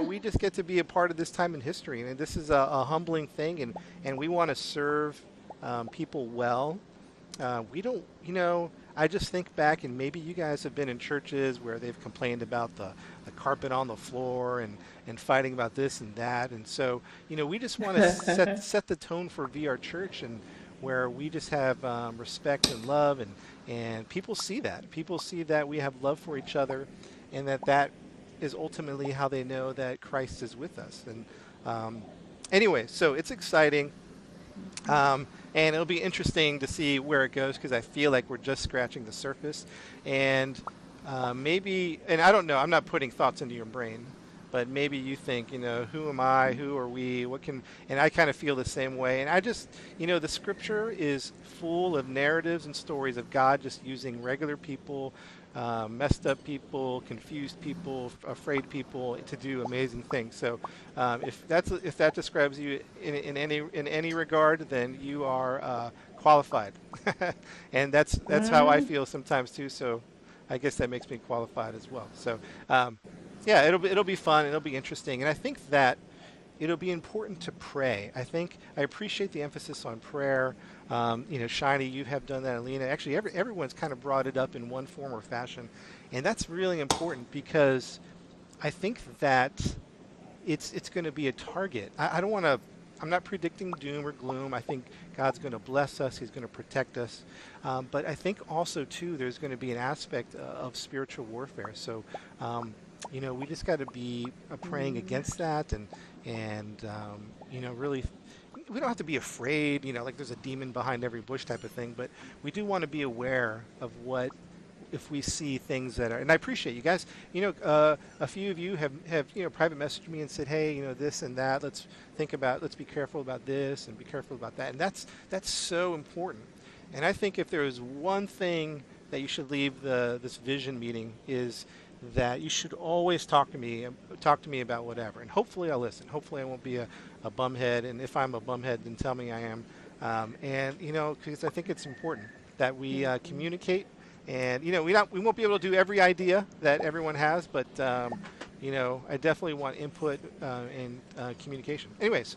we just get to be a part of this time in history, and this is a humbling thing, and we want to serve people well. We don't, I just think back, and maybe you guys have been in churches where they've complained about the carpet on the floor and fighting about this and that. And so, we just want to set the tone for VR Church, and where we just have respect and love, and people see that. People see that we have love for each other, and that is ultimately how they know that Christ is with us. And anyway, so it's exciting. And it'll be interesting to see where it goes, because I feel like we're just scratching the surface. And maybe, and I don't know, I'm not putting thoughts into your brain, but maybe you think, who am I? Who are we? And I kind of feel the same way. And I just, the scripture is full of narratives and stories of God just using regular people, messed up people, confused people, afraid people to do amazing things. So if that describes you in any regard, then you are qualified, and that's how I feel sometimes too. So I guess that makes me qualified as well. So yeah, it'll be fun. It'll be interesting, and I think that it'll be important to pray. I appreciate the emphasis on prayer. Shiny, you have done that, Alina. Actually, everyone's kind of brought it up in one form or fashion, and that's really important, because I think that it's going to be a target. I don't want to. I'm not predicting doom or gloom. I think God's going to bless us. He's going to protect us. But I think also too, there's going to be an aspect of spiritual warfare. So, we just got to be praying against that, and really, we don't have to be afraid, like there's a demon behind every bush type of thing, but we do want to be aware of what, if we see things that are, and I appreciate you guys, a few of you have private messaged me and said, hey, this and that, let's be careful about this and be careful about that. And that's so important. And I think if there is one thing that you should leave this vision meeting, is that you should always talk to me about whatever, and hopefully I'll listen. Hopefully I won't be a bumhead, and if I'm a bumhead, then tell me I am. And because I think it's important that we communicate, and we won't be able to do every idea that everyone has, but I definitely want input and communication. Anyways,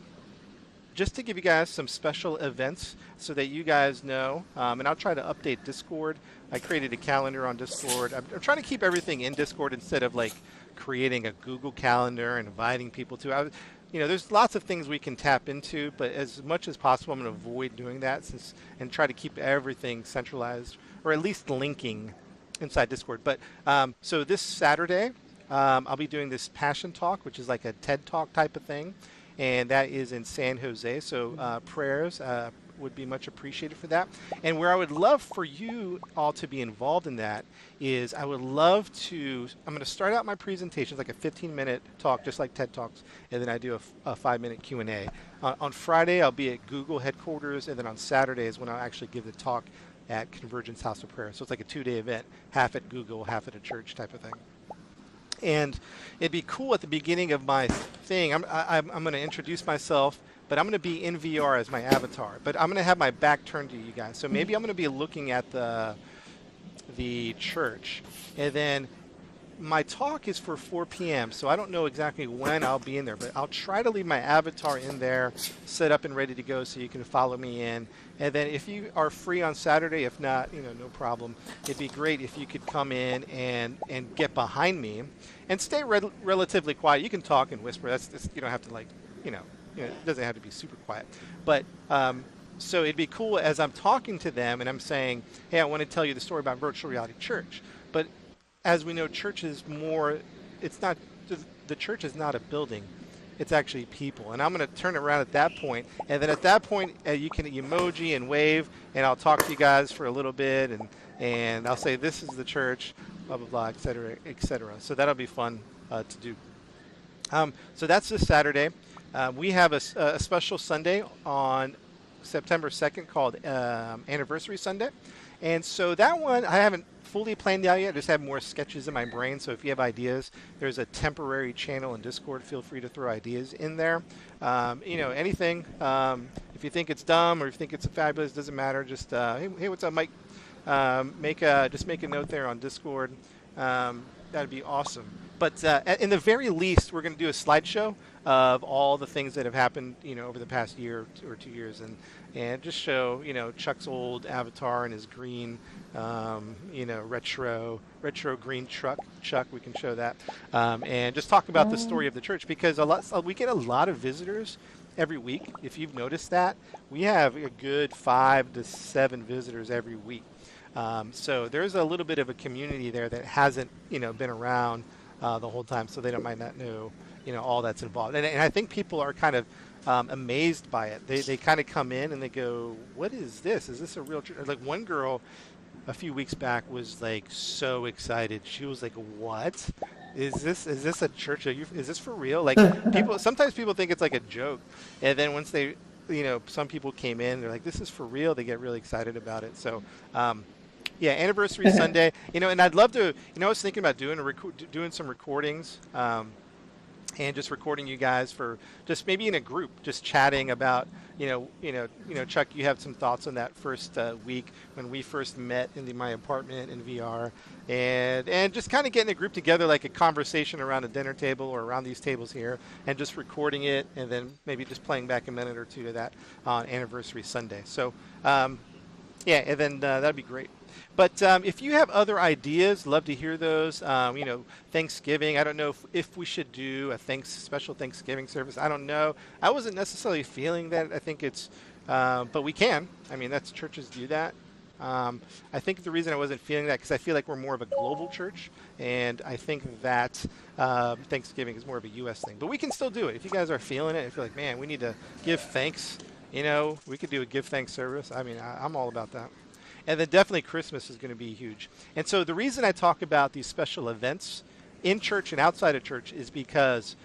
just to give you guys some special events so that you guys know, and I'll try to update Discord. I created a calendar on Discord. I'm trying to keep everything in Discord instead of like creating a Google Calendar and inviting people to. There's lots of things we can tap into, but as much as possible, I'm going to avoid doing that and try to keep everything centralized, or at least linking inside Discord. But so this Saturday, I'll be doing this Passion Talk, which is like a TED Talk type of thing, and that is in San Jose. So prayers would be much appreciated for that. And where I would love for you all to be involved in that is, I'm going to start out my presentations like a 15-minute talk, just like TED Talks, and then I do a 5-minute Q&A. On Friday, I'll be at Google headquarters, and then on Saturday is when I'll actually give the talk at Convergence House of Prayer. So it's like a 2-day event, half at Google, half at a church type of thing. And it'd be cool at the beginning of my thing, I'm going to introduce myself, but I'm going to be in VR as my avatar. But I'm going to have my back turned to you guys. So maybe I'm going to be looking at the church. And then my talk is for 4 p.m., so I don't know exactly when I'll be in there, but I'll try to leave my avatar in there, set up and ready to go, so you can follow me in. And then if you are free on Saturday, if not, no problem. It'd be great if you could come in and get behind me and stay relatively quiet. You can talk and whisper. That's you don't have to it doesn't have to be super quiet. But so it'd be cool as I'm talking to them and I'm saying, hey, I want to tell you the story about Virtual Reality Church. But as we know, church is more, it's not, the church is not a building. It's actually people. And I'm going to turn it around at that point. And then at that point, you can emoji and wave, and I'll talk to you guys for a little bit, and I'll say, this is the church, blah, blah, blah, et cetera, et cetera. So that'll be fun to do. So that's this Saturday. We have a special Sunday on September 2nd called Anniversary Sunday. And so that one, I haven't fully planned out yet. I just have more sketches in my brain. So if you have ideas, there's a temporary channel in Discord. Feel free to throw ideas in there. Anything. If you think it's dumb or if you think it's fabulous, doesn't matter. Just, hey, what's up, Mike? Just make a note there on Discord. That'd be awesome. But in the very least, we're going to do a slideshow of all the things that have happened, over the past year or 2 years, and just show, Chuck's old avatar and his green, retro green truck. Chuck, we can show that, and just talk about the story of the church because we get a lot of visitors every week. If you've noticed that, we have a good 5 to 7 visitors every week. So there's a little bit of a community there that hasn't, been around the whole time, so might not know, all that's involved. And I think people are kind of amazed by it. They kind of come in and they go, "What is this? Is this a real church?" Like one girl a few weeks back was like so excited. She was like, "What? Is this a church? Is this for real?" Like sometimes people think it's like a joke, and then once they, some people came in, they're like, "This is for real." They get really excited about it. So. Yeah, Anniversary Sunday, and I'd love to, I was thinking about doing some recordings, and just recording you guys for just maybe in a group, just chatting about, Chuck, you have some thoughts on that first week when we first met in my apartment in VR, and just kind of getting a group together, like a conversation around a dinner table or around these tables here, and just recording it, and then maybe just playing back a minute or two of that on Anniversary Sunday. So, yeah, and then that'd be great. But if you have other ideas, love to hear those. Thanksgiving, I don't know if we should do a special Thanksgiving service. I don't know. I wasn't necessarily feeling that. I think it's, but we can. I mean, that's churches do that. I think the reason I wasn't feeling that because I feel like we're more of a global church, and I think that Thanksgiving is more of a U.S. thing. But we can still do it. If you guys are feeling it, if you're like, man, we need to give thanks, we could do a give thanks service. I mean, I'm all about that. And then definitely Christmas is going to be huge. And so the reason I talk about these special events in church and outside of church is because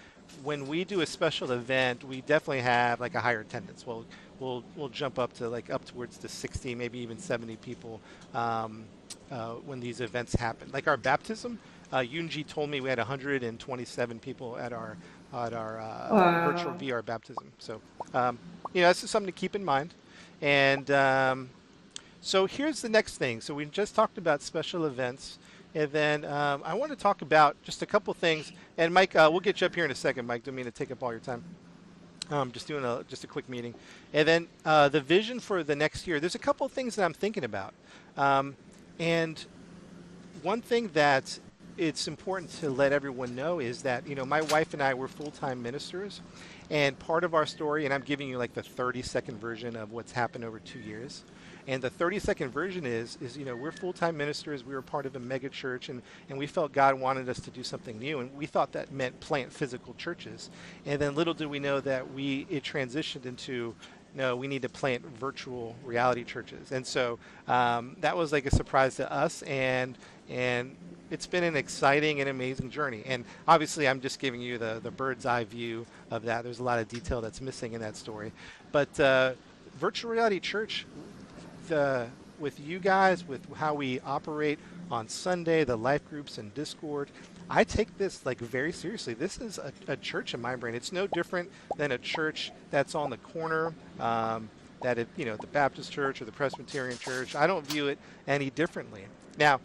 when we do a special event, we definitely have like a higher attendance. We'll jump up to up towards the 60, maybe even 70 people when these events happen. Like our baptism, Yunji told me we had 127 people at our virtual VR baptism. So, that's just something to keep in mind. And so here's the next thing. So we just talked about special events, and then I want to talk about just a couple things. And Mike, we'll get you up here in a second, Mike. Don't mean to take up all your time. Just doing a quick meeting. And then the vision for the next year. There's a couple of things that I'm thinking about. And one thing that it's important to let everyone know is that, my wife and I were full-time ministers. And part of our story, and I'm giving you like the 30-second version of what's happened over 2 years. And the 30-second version is we're full-time ministers. We were part of a mega church, and we felt God wanted us to do something new. And we thought that meant plant physical churches. And then little did we know that it transitioned into, no, we need to plant virtual reality churches. And so that was like a surprise to us. And it's been an exciting and amazing journey. And obviously, I'm just giving you the bird's eye view of that. There's a lot of detail that's missing in that story. But virtual reality church, with you guys, with how we operate on Sunday, the life groups and Discord, I take this like very seriously. This is a church in my brain. It's no different than a church that's on the corner, the Baptist church or the Presbyterian church. I don't view it any differently. Now,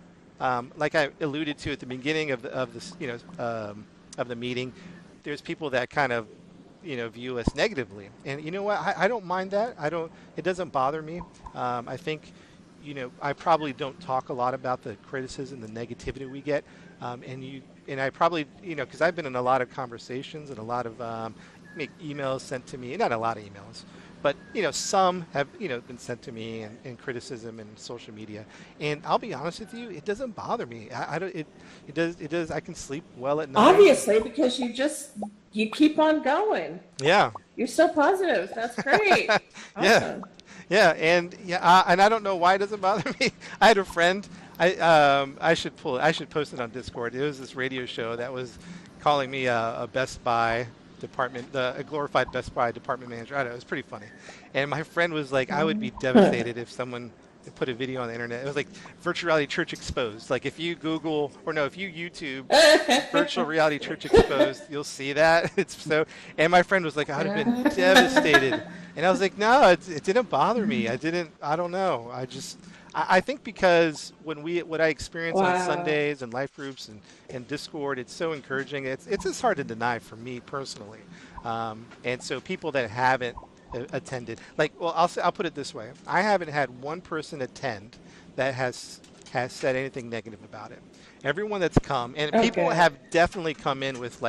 like I alluded to at the beginning of the meeting, there's people that kind of view us negatively, and you know what? I don't mind that. It doesn't bother me. I think, I probably don't talk a lot about the criticism, the negativity we get, and I probably, because I've been in a lot of conversations and a lot of emails sent to me. Not a lot of emails, but some have been sent to me and criticism and social media. And I'll be honest with you, it doesn't bother me. I don't. It does. I can sleep well at night. Obviously, because you keep on going. Yeah. You're so positive. That's great. Yeah. Awesome. Yeah. And I don't know why it doesn't bother me. I had a friend. I should post it on Discord. It was this radio show that was calling me a Best Buy department, a glorified Best Buy department manager. I don't know, it was pretty funny. And my friend was like, I would be devastated if someone put a video on the internet. It was like Virtual Reality Church Exposed. Like if you YouTube Virtual Reality Church Exposed, you'll see that. And my friend was like, I would have been devastated. And I was like, no, it didn't bother me. I don't know. I think because what I experience on Wow. Sundays and life groups and Discord, it's so encouraging. It's just hard to deny for me personally. And so people that haven't attended, like, well, I'll put it this way: I haven't had one person attend that has said anything negative about it. Everyone that's come, and people Okay. have definitely come in with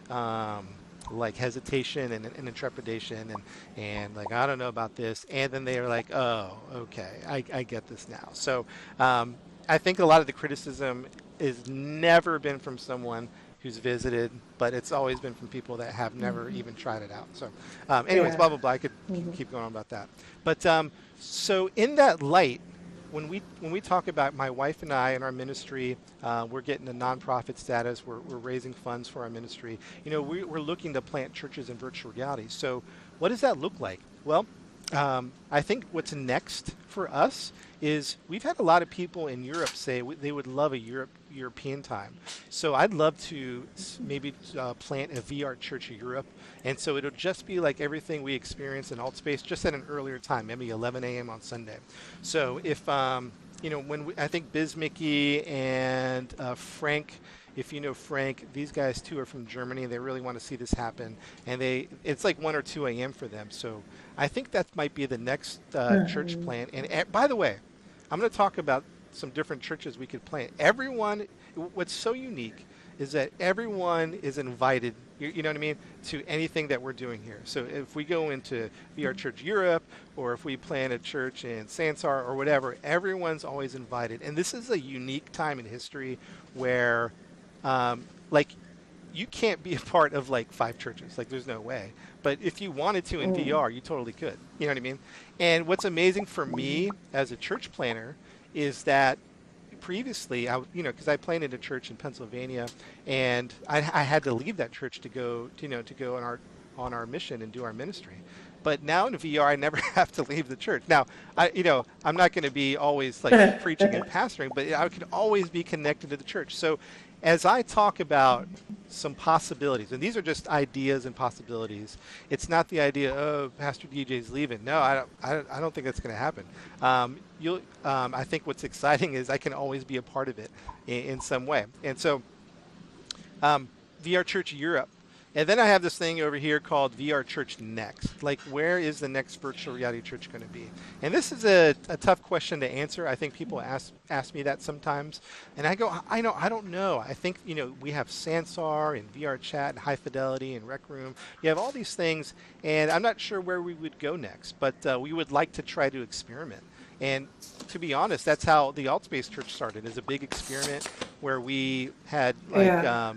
um, like hesitation and intrepidation and like I don't know about this, and then they're like, oh, okay, I get this now. So I think a lot of the criticism is never been from someone who's visited, but it's always been from people that have never even tried it out. So, anyways, Yeah. blah blah blah. I could keep going on about that, but so in that light, when we talk about my wife and I and our ministry, we're getting a nonprofit status. We're raising funds for our ministry. You know, we're looking to plant churches in virtual reality. So, what does that look like? Well, I think what's next for us is we've had a lot of people in Europe say they would love a European time. So I'd love to maybe plant a VR church in Europe, and so it'll just be like everything we experience in AltSpace, just at an earlier time, maybe 11 a.m. on Sunday. So if I think Biz Mickey and Frank, if you know Frank, these guys too are from Germany. They really want to see this happen, and it's like 1 or 2 a.m. for them. So I think that might be the next church plant. And by the way, I'm going to talk about some different churches we could plant. What's so unique is that everyone is invited, you know what I mean, to anything that we're doing here. So if we go into VR Church Europe, or if we plant a church in Sansar or whatever, everyone's always invited. And this is a unique time in history where, like, you can't be a part of like 5 churches. Like, there's no way. But if you wanted to in VR, you totally could. You know what I mean? And what's amazing for me as a church planner is that previously, because I planted a church in Pennsylvania, and I had to leave that church to go, to go on our mission and do our ministry. But now in VR, I never have to leave the church. Now, I'm not going to be always like preaching and pastoring, but I can always be connected to the church. So, as I talk about some possibilities, and these are just ideas and possibilities, it's not the idea, oh, Pastor DJ's leaving. No, I don't think that's going to happen. I think what's exciting is I can always be a part of it in some way. And so, VR Church Europe. And then I have this thing over here called VR Church Next. Like, where is the next virtual reality church going to be? And this is a tough question to answer. I think people ask me that sometimes. And I go, I don't know. I think, we have Sansar and VR Chat and High Fidelity and Rec Room. You have all these things, and I'm not sure where we would go next, but we would like to try to experiment. And to be honest, that's how the AltSpace Church started, as a big experiment where we had like, Yeah.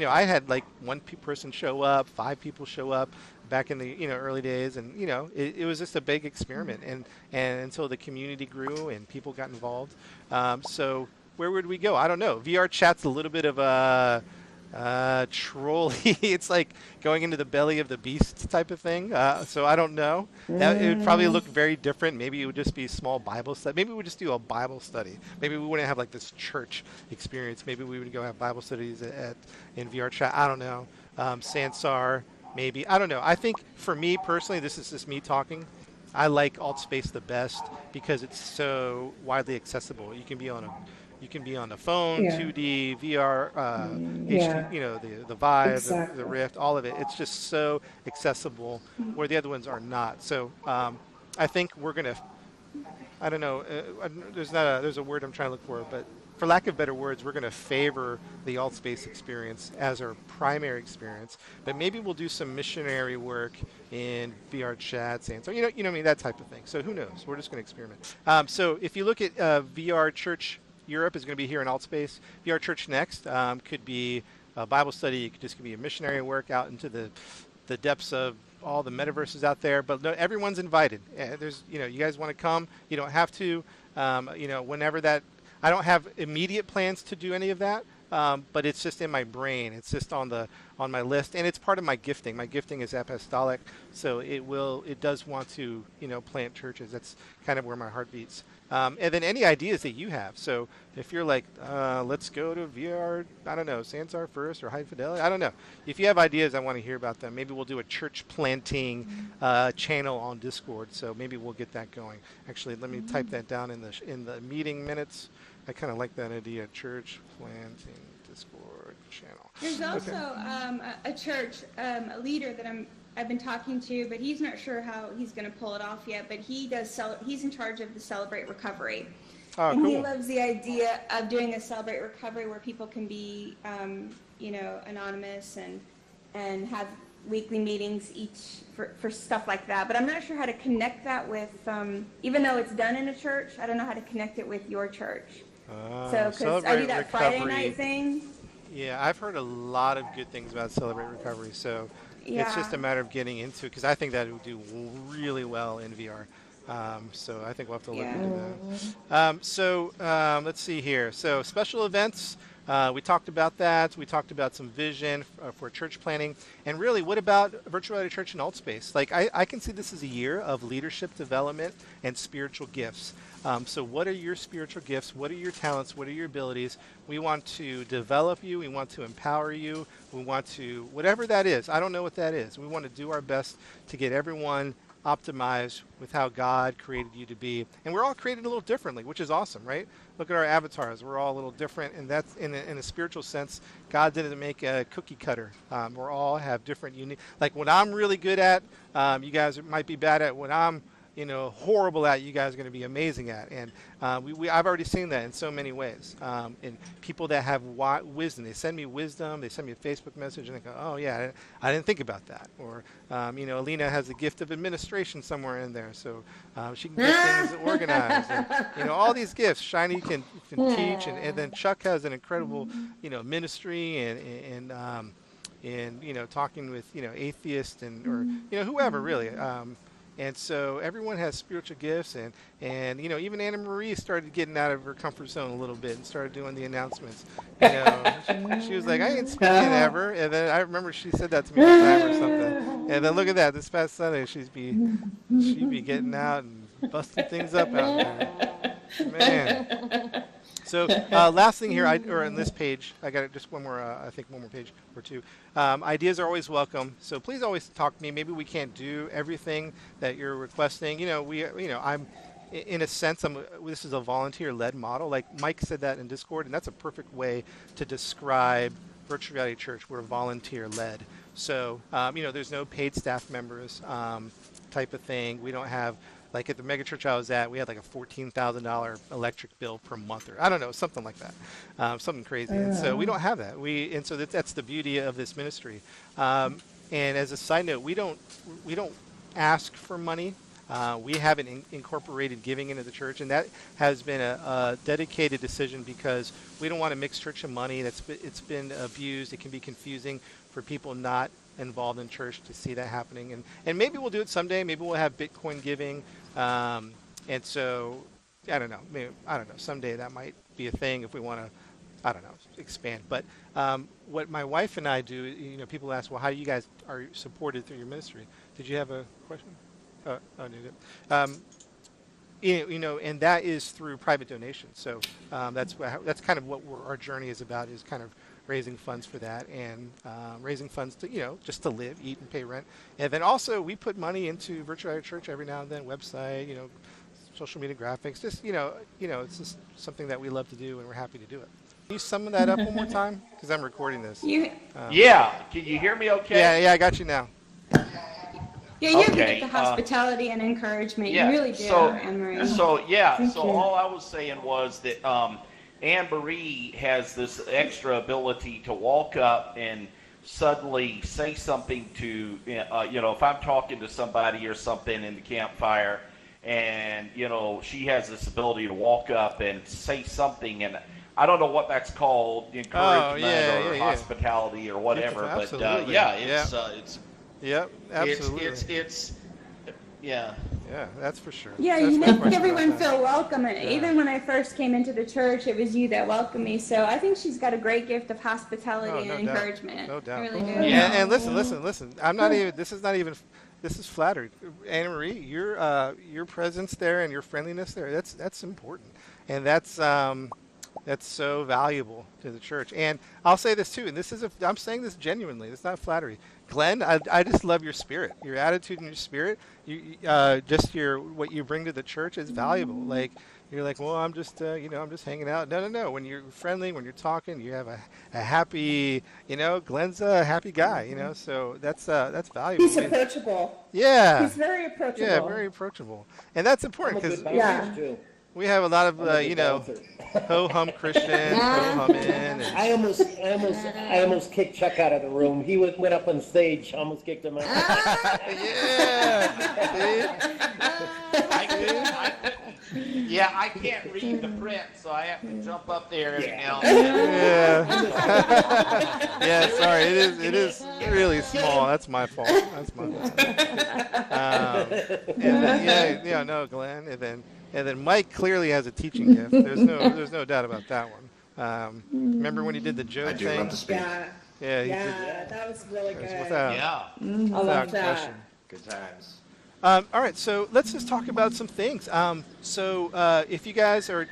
I had like one person show up, 5 people show up back in the early days, and it was just a big experiment, and until the community grew and people got involved. So where would we go? I don't know. VR Chat's a little bit of a trolley. It's like going into the belly of the beast type of thing. So I don't know. That it would probably look very different. Maybe it would just be a small Bible study. Maybe we would just do a Bible study. Maybe we wouldn't have like this church experience. Maybe we would go have Bible studies in VR Chat. I don't know. Sansar, maybe. I don't know. I think for me personally, this is just me talking. I like AltSpace the best because it's so widely accessible. You can be on the phone, Yeah. 2D, VR, HD, Yeah. the Vive, the Exactly. Rift, all of it. It's just so accessible, where the other ones are not. So I think we're gonna. I don't know. There's a word I'm trying to look for, but for lack of better words, we're going to favor the alt space experience as our primary experience. But maybe we'll do some missionary work in VR chats and so I mean, that type of thing. So who knows? We're just going to experiment. So if you look at VR Church Europe is going to be here in alt space. VR Church Next could be a Bible study. It could just be a missionary work out into the depths of all the metaverses out there, but no, everyone's invited. There's, you guys want to come, you don't have to, whenever that, I don't have immediate plans to do any of that, but it's just in my brain. It's just on my list, and it's part of my gifting. My gifting is apostolic, so it does want to plant churches. That's kind of where my heart beats. And then any ideas that you have. So if you're like, let's go to VR, I don't know, Sansar First or High Fidelity, I don't know. If you have ideas, I want to hear about them. Maybe we'll do a church planting channel on Discord. So maybe we'll get that going. Actually, let me type that down in the meeting minutes. I kind of like that idea, church planting Discord channel. There's also a church, a leader that I've been talking to, but he's not sure how he's going to pull it off yet. But he's in charge of the Celebrate Recovery, and cool. he loves the idea of doing a Celebrate Recovery where people can be, anonymous and have weekly meetings each for stuff like that. But I'm not sure how to connect that with, even though it's done in a church, I don't know how to connect it with your church. So because I do that Friday night thing. Yeah, I've heard a lot of good things about Celebrate Recovery, so it's just a matter of getting into it, because I think that would do really well in VR. So I think we'll have to look into that. Let's see here. So special events, we talked about that. We talked about some vision for church planning. And really, what about Virtual Reality Church in Altspace? Like, I can see this as a year of leadership development and spiritual gifts. So what are your spiritual gifts? What are your talents? What are your abilities? We want to develop you. We want to empower you. We want to, whatever that is, I don't know what that is. We want to do our best to get everyone optimized with how God created you to be. And we're all created a little differently, which is awesome, right? Look at our avatars. We're all a little different. And that's in a spiritual sense, God didn't make a cookie cutter. We're all have different unique, like what I'm really good at, you guys might be bad at. What I'm horrible at, you guys are going to be amazing at. And I've already seen that in so many ways. And people that have wisdom, they send me wisdom, they send me a Facebook message, and they go, oh yeah, I didn't think about that. Or, Alina has the gift of administration somewhere in there, so she can get things organized. And, all these gifts. Shiny can teach, and then Chuck has an incredible, ministry and talking with, atheists or whoever really. And so everyone has spiritual gifts, and even Anna Marie started getting out of her comfort zone a little bit and started doing the announcements. She was like, I ain't speaking ever. And then I remember she said that to me one time or something. And then look at that, this past Sunday she'd be getting out and busting things up out there. Man. So last thing here, or on this page, I got just one more, I think one more page or two. Ideas are always welcome. So please always talk to me. Maybe we can't do everything that you're requesting. I'm, in a sense, this is a volunteer-led model. Like Mike said that in Discord, and that's a perfect way to describe Virtual Reality Church. We're volunteer-led. So, there's no paid staff members type of thing. We don't have, like at the mega church I was at, we had like a $14,000 electric bill per month, or I don't know, something like that, something crazy. And so we don't have that. And so that's the beauty of this ministry. And as a side note, we don't ask for money. We haven't incorporated giving into the church, and that has been a dedicated decision because we don't want to mix church and money. It's been abused. It can be confusing for people not involved in church to see that happening. And maybe we'll do it someday. Maybe we'll have Bitcoin giving. And so, I don't know. Someday that might be a thing if we want to, expand. But what my wife and I do, people ask, well, how you guys are supported through your ministry? Did you have a question? Oh, no, and that is through private donations. So that's kind of what our journey is about, is kind of raising funds for that, and raising funds to, just to live, eat, and pay rent. And then also we put money into Virtual Reality Church every now and then, website, social media graphics, just, it's just something that we love to do, and we're happy to do it. Can you sum that up one more time? Because I'm recording this. Yeah. Can you hear me okay? Yeah, I got you now. Yeah, you have to get the hospitality and encouragement. Yeah, You really do, Anne-Marie. So all I was saying was that Anne-Marie has this extra ability to walk up and suddenly say something to, if I'm talking to somebody or something in the campfire, and, she has this ability to walk up and say something, and I don't know what that's called, encouragement or hospitality or whatever, but absolutely. it's Yep, absolutely. it's Yeah. Yeah, that's for sure. Yeah, There's you no make question about everyone that. feel welcome. And Yeah. even when I first came into the church, it was you that welcomed me. So I think she's got a great gift of Oh, hospitality no and doubt. encouragement. No I doubt. really do. Yeah. And listen. I'm not even. This is not even. This is flattery. Anna Marie, your presence there and your friendliness there. That's important, and that's so valuable to the church. And I'll say this too. And this is. I'm saying this genuinely. It's not flattery. Glenn, I just love your spirit, your attitude and your spirit. Just what you bring to the church is valuable. Like you're like, well, I'm just I'm just hanging out. No. When you're friendly, when you're talking, you have a happy, Glenn's a happy guy, So that's valuable. He's approachable. Yeah, He's very approachable. yeah, very approachable, and that's I'm a important good because Yeah. bouncer too. we have a lot of I'm a good bouncer. ho hum Christians, ho hum in, and I almost kicked Chuck out of the room. He went up on stage. I almost kicked him out. yeah. Yeah, I can't read the print, so I have to jump up there every Yeah. now and then. Yeah. Yeah, sorry. It is really small. That's my fault. That's my bad. And then, no, Glenn. And then Mike clearly has a teaching gift. There's no doubt about that one. Remember when he did the Job I do thing? love to speak. Yeah. Yeah, he did. Yeah, that was really good. Without, Yeah. I without love that. question. Good times. All right, so let's just talk about some things. If you guys were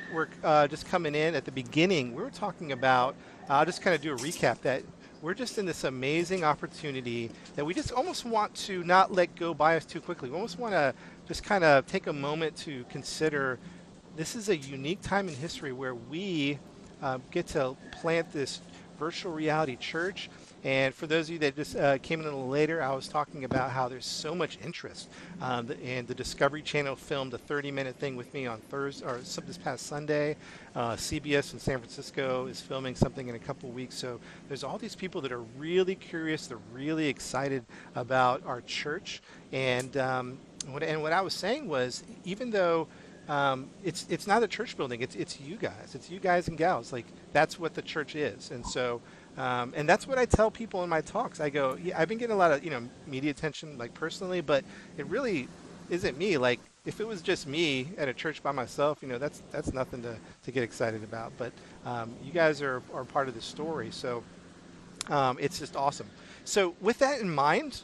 just coming in at the beginning, we were talking about. I'll just kind of do a recap that we're just in this amazing opportunity that we just almost want to not let go by us too quickly. We almost want to just kind of take a moment to consider. This is a unique time in history where we get to plant this virtual reality church. And for those of you that just came in a little later, I was talking about how there's so much interest. And the Discovery Channel filmed a 30-minute thing with me on Thursday, or this past Sunday. CBS in San Francisco is filming something in a couple weeks. So there's all these people that are really curious. They're really excited about our church. And what I was saying was, even though it's not a church building, it's you guys. It's you guys and gals. Like that's what the church is. And so. And that's what I tell people in my talks. I go, yeah, I've been getting a lot of media attention, like personally, but it really isn't me. Like if it was just me at a church by myself, that's nothing to get excited about. But you guys are part of the story, so it's just awesome. So with that in mind,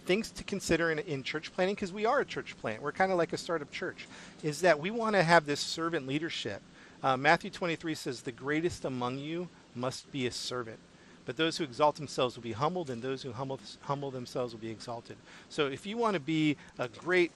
things to consider in church planning, because we are a church plant. We're kind of like a startup church, is that we want to have this servant leadership. Matthew 23 says, the greatest among you must be a servant. But those who exalt themselves will be humbled, and those who humble themselves will be exalted. So if you want to be a great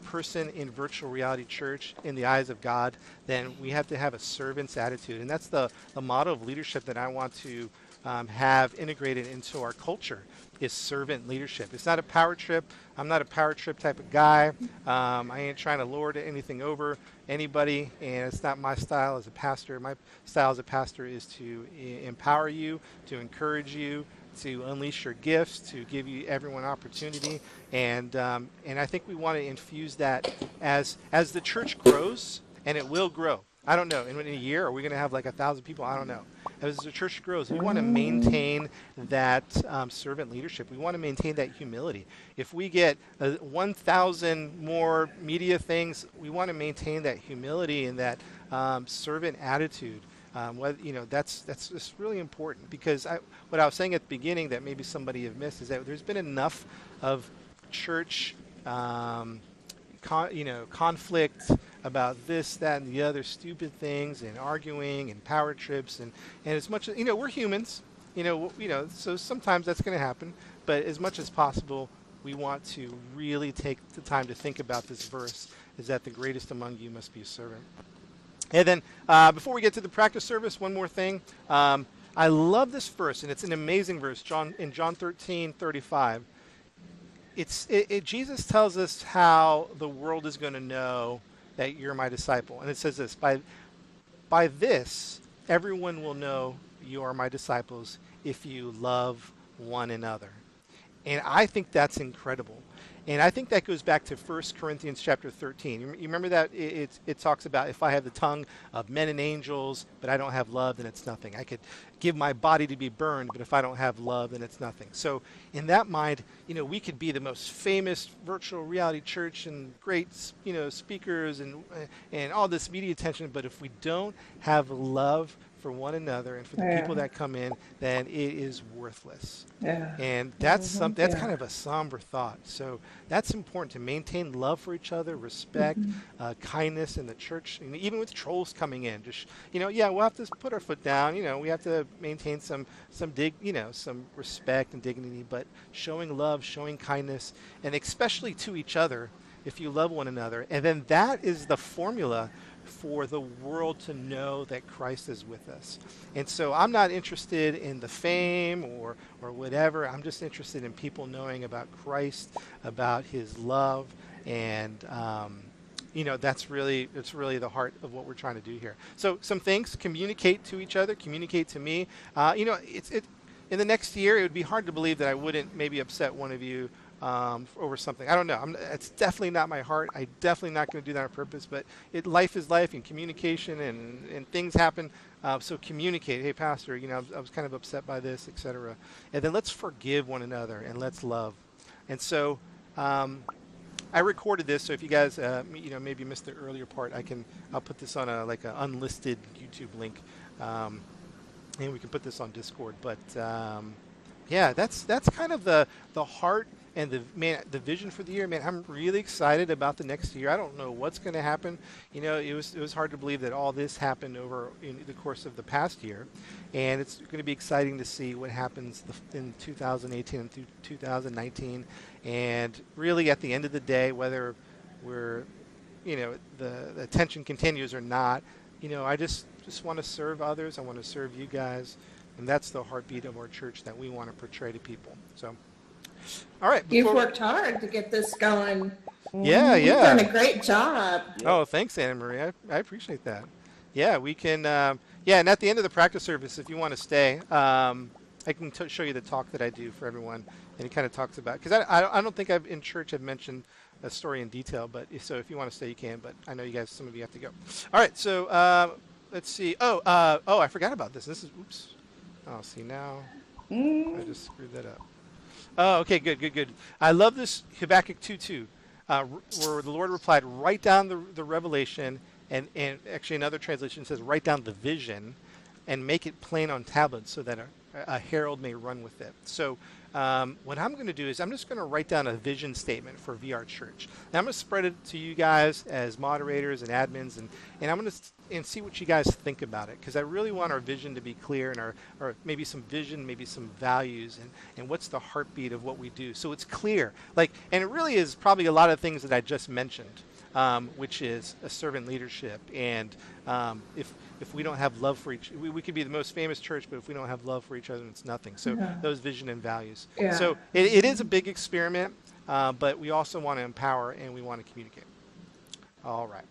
person in virtual reality church in the eyes of God, then we have to have a servant's attitude. And that's the model of leadership that I want to have integrated into our culture, is servant leadership. It's not a power trip. I'm not a power trip type of guy. I ain't trying to lord anything over anybody, and it's not my style as a pastor. My style as a pastor is to empower you, to encourage you, to unleash your gifts, to give you everyone opportunity, and I think we want to infuse that as the church grows, and it will grow. I don't know. In a year, are we going to have like 1,000 people? I don't know. As the church grows, we want to maintain that servant leadership. We want to maintain that humility. If we get 1,000 more media things, we want to maintain that humility and that servant attitude. That's just really important, because what I was saying at the beginning that maybe somebody have missed is that there's been enough of church conflict about this, that, and the other stupid things, and arguing and power trips, and as much as we're humans, so sometimes that's going to happen. But as much as possible, we want to really take the time to think about this verse: is that the greatest among you must be a servant. And then before we get to the practice service, one more thing. I love this verse, and it's an amazing verse. In John 13:35. Jesus tells us how the world is going to know that you're my disciple. And it says this, by this, everyone will know you are my disciples if you love one another. And I think that's incredible. And I think that goes back to 1 Corinthians chapter 13. You remember that? It talks about if I have the tongue of men and angels, but I don't have love, then it's nothing. I could give my body to be burned, but if I don't have love, then it's nothing. So in that mind, we could be the most famous virtual reality church and great, speakers and all this media attention, but if we don't have love for one another and for the people that come in, then it is worthless. Yeah. And that's that's Yeah. kind of a somber thought. So that's important to maintain love for each other, respect, kindness in the church, and even with trolls coming in. Just we'll have to put our foot down. We have to maintain some some respect and dignity, but showing love, showing kindness, and especially to each other, if you love one another, and then that is the formula for the world to know that Christ is with us. And so I'm not interested in the fame or whatever. I'm just interested in people knowing about Christ, about his love, and it's really the heart of what we're trying to do here. So some things: communicate to each other, communicate to me. In the next year, it would be hard to believe that I wouldn't maybe upset one of you over something. I don't know. It's definitely not my heart. I'm definitely not going to do that on purpose. But life is life, and communication, and things happen. So communicate. Hey, Pastor, I was kind of upset by this, etc. And then let's forgive one another and let's love. And so I recorded this. So if you guys, maybe missed the earlier part, I'll put this on an unlisted YouTube link, and we can put this on Discord. But that's kind of the heart and the vision for the year. Man, I'm really excited about the next year. I don't know what's going to happen. It was hard to believe that all this happened over in the course of the past year, and it's going to be exciting to see what happens in 2018 and through 2019. And really, at the end of the day, whether we're the attention continues or not, I just want to serve others. I want to serve you guys. And that's the heartbeat of our church that we want to portray to people. So, all right. You've worked hard to get this going. Yeah. You've done a great job. Oh, thanks, Anna Marie. I appreciate that. Yeah, we can. And at the end of the practice service, if you want to stay, I can show you the talk that I do for everyone, and it kind of talks about, because I don't think in church I've mentioned a story in detail, but so if you want to stay, you can. But I know some of you have to go. All right. So let's see. I forgot about this. Oops. Oh, see now, I just screwed that up. Oh, okay, good. I love this Habakkuk 2:2, where the Lord replied, write down the revelation, and actually another translation says, write down the vision, and make it plain on tablets so that a herald may run with it. So what I'm going to do is I'm just going to write down a vision statement for VR Church. Now I'm going to spread it to you guys as moderators and admins, and I'm going to see what you guys think about it, because I really want our vision to be clear, and or maybe some vision, maybe some values, and what's the heartbeat of what we do. So it's clear. And it really is probably a lot of things that I just mentioned, which is a servant leadership. And if we don't have love for we could be the most famous church, but if we don't have love for each other, it's nothing. So those vision and values. Yeah. So it is a big experiment, but we also want to empower and we want to communicate. All right.